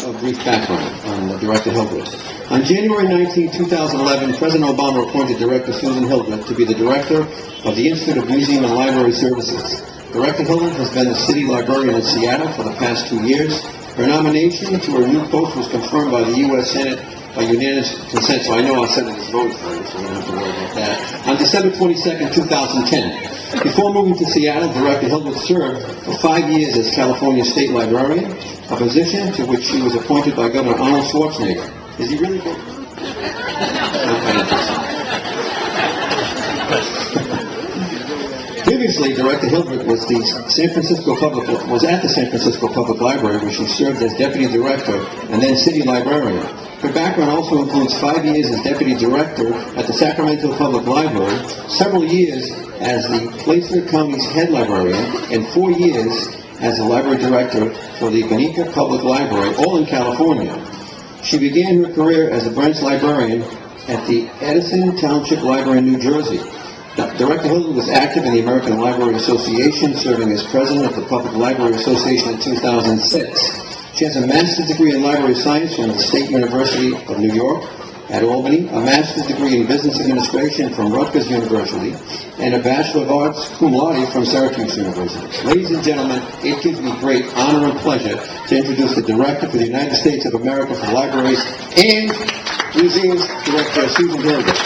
a brief background on Director Hildret. On January 19, 2011, President Obama appointed Director Susan Hildret to be the Director of the Institute of Museum and Library Services. Director Hildret has been the City Librarian in Seattle for the past 2 years. Her nomination to her new post was confirmed by the U.S. Senate by unanimous consent, so I know our senators voted for it, so we don't have to worry about that. On December 22, 2010, before moving to Seattle, Director Hildret served for 5 years as California State Librarian, a position to which she was appointed by Governor Arnold Schwarzenegger. Is he really good? Previously, Director Hildret was at the San Francisco Public Library, where she served as Deputy Director and then City Librarian. Her background also includes 5 years as Deputy Director at the Sacramento Public Library, several years as the Placer County's head librarian, and 4 years as the Library Director for the Bennica Public Library, all in California. She began her career as a branch librarian at the Edison Township Library in New Jersey. Director Hildret was active in the American Library Association, serving as president of the Public Library Association in 2006. She has a master's degree in library science from the State University of New York at Albany, a master's degree in business administration from Rutgers University, and a Bachelor of Arts cum laude from Syracuse University. Ladies and gentlemen, it gives me great honor and pleasure to introduce the Director for the United States of America for Libraries and Museums, Director Susan Hildret.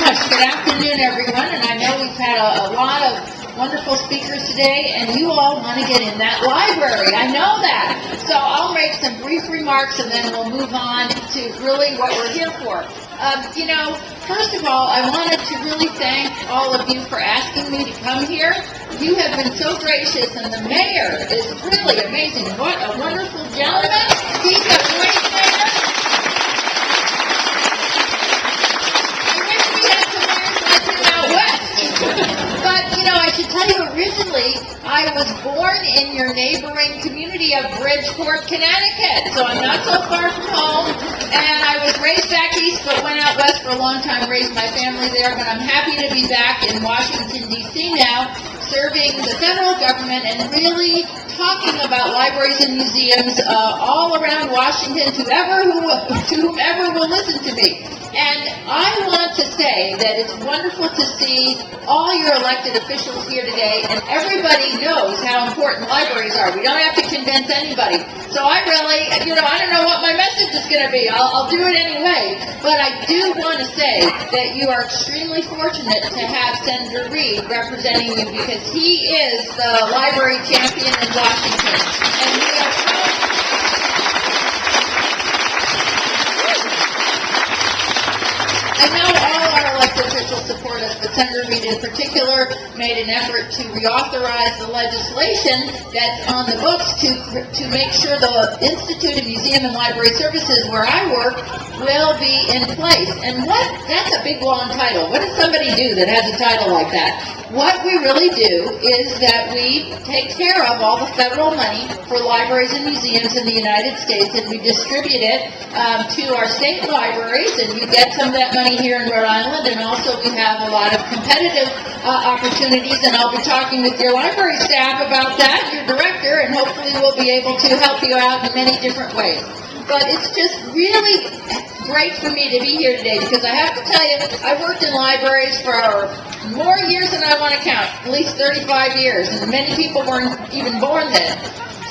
Good afternoon, everyone, and I know we've had a lot of wonderful speakers today, and you all want to get in that library. I know that. So I'll make some brief remarks, and then we'll move on to really what we're here for. First of all, I wanted to really thank all of you for asking me to come here. You have been so gracious, and the mayor is really amazing. What a wonderful gentleman. He's a great mayor. I should tell you, originally, I was born in your neighboring community of Bridgeport, Connecticut, so I'm not so far from home, and I was raised back east, but went out west for a long time, raised my family there, but I'm happy to be back in Washington, D.C. now, serving the federal government and really talking about libraries and museums all around Washington to whomever will listen to me. And I want to say that it's wonderful to see all your elected officials here today, and everybody knows how important libraries are. We don't have to convince anybody. So I really, I don't know what my message is going to be. I'll do it anyway. But I do want to say that you are extremely fortunate to have Senator Reed representing you, because he is the library champion in Washington. And we are proud. I know all our elected officials support us, but Senator Reed in particular made an effort to reauthorize the legislation that's on the books to make sure the Institute of Museum and Library Services, where I work, will be in place. And that's a big, long title. What does somebody do that has a title like that? What we really do is that we take care of all the federal money for libraries and museums in the United States, and we distribute it to our state libraries, and you get some of that money here in Rhode Island, and also we have a lot of competitive opportunities, and I'll be talking with your library staff about that, your director, and hopefully we'll be able to help you out in many different ways. But it's just really great for me to be here today, because I have to tell you, I worked in libraries for more years than I want to count, at least 35 years, and many people weren't even born then.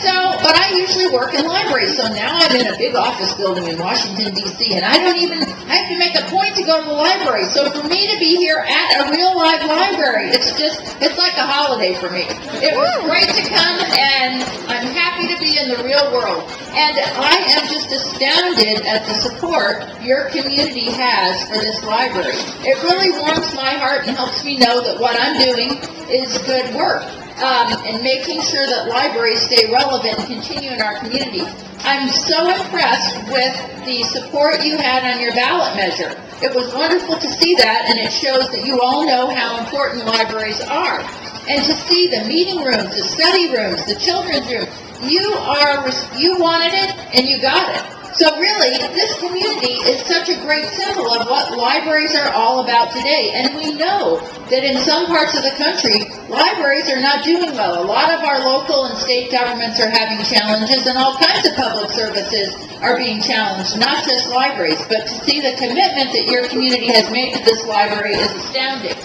But I usually work in libraries, so now I'm in a big office building in Washington, D.C., and I have to make a point to go to the library. So for me to be here at a real live library, it's like a holiday for me. It was great to come, and I'm happy to be in the real world. And I am just astounded at the support your community has for this library. It really warms my heart and helps me know that what I'm doing is good work. And making sure that libraries stay relevant and continue in our community. I'm so impressed with the support you had on your ballot measure. It was wonderful to see that, and it shows that you all know how important libraries are. And to see the meeting rooms, the study rooms, the children's room, you wanted it and you got it. So really, this community is such a great symbol of what libraries are all about today. And we know that in some parts of the country, libraries are not doing well. A lot of our local and state governments are having challenges, and all kinds of public services are being challenged, not just libraries. But to see the commitment that your community has made to this library is astounding.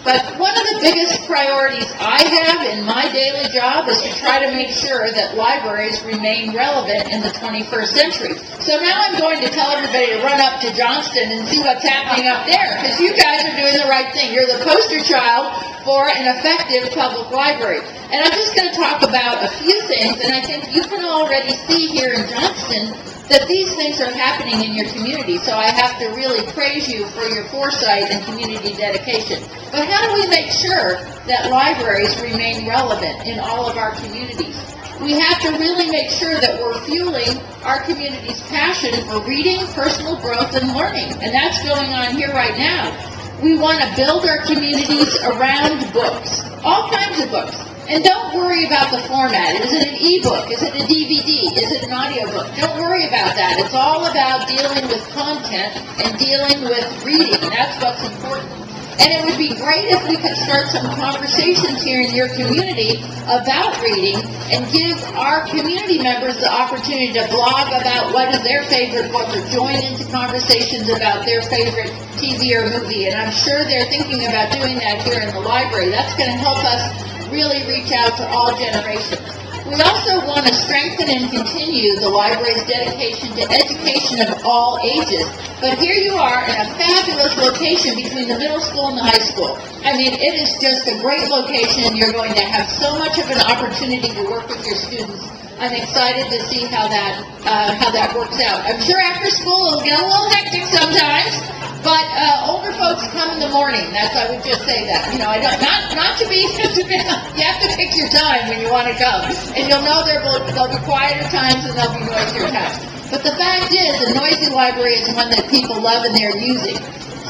But one of the biggest priorities I have in my daily job is to try to make sure that libraries remain relevant in the 21st century. So now I'm going to tell everybody to run up to Johnston and see what's happening up there, because you guys are doing the right thing. You're the poster child for an effective public library. And I'm just going to talk about a few things, and I think you can already see here in Johnston that these things are happening in your community. So I have to really praise you for your foresight and community dedication. But how do we make sure that libraries remain relevant in all of our communities? We have to really make sure that we're fueling our community's passion for reading, personal growth, and learning. And that's going on here right now. We want to build our communities around books, all kinds of books. And don't worry about the format. Is it an e-book? Is it a DVD? Is it an audiobook? Don't worry about that. It's all about dealing with content and dealing with reading. That's what's important. And it would be great if we could start some conversations here in your community about reading and give our community members the opportunity to blog about what is their favorite book or join into conversations about their favorite TV or movie. And I'm sure they're thinking about doing that here in the library. That's going to help us really reach out to all generations. We also want to strengthen and continue the library's dedication to education of all ages. But here you are in a fabulous location between the middle school and the high school. I mean, it is just a great location. You're going to have so much of an opportunity to work with your students. I'm excited to see how that works out. I'm sure after school it'll get a little hectic sometimes. But older folks come in the morning. I would just say that. You know, I don't, not to be, you have to pick your time when you want to come. And you'll know there'll be quieter times and there'll be noisier times. But the fact is, a noisy library is one that people love and they're using.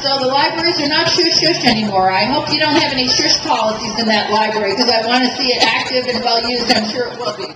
So the libraries are not shush-shush anymore. I hope you don't have any shush policies in that library, because I want to see it active and well used. I'm sure it will be.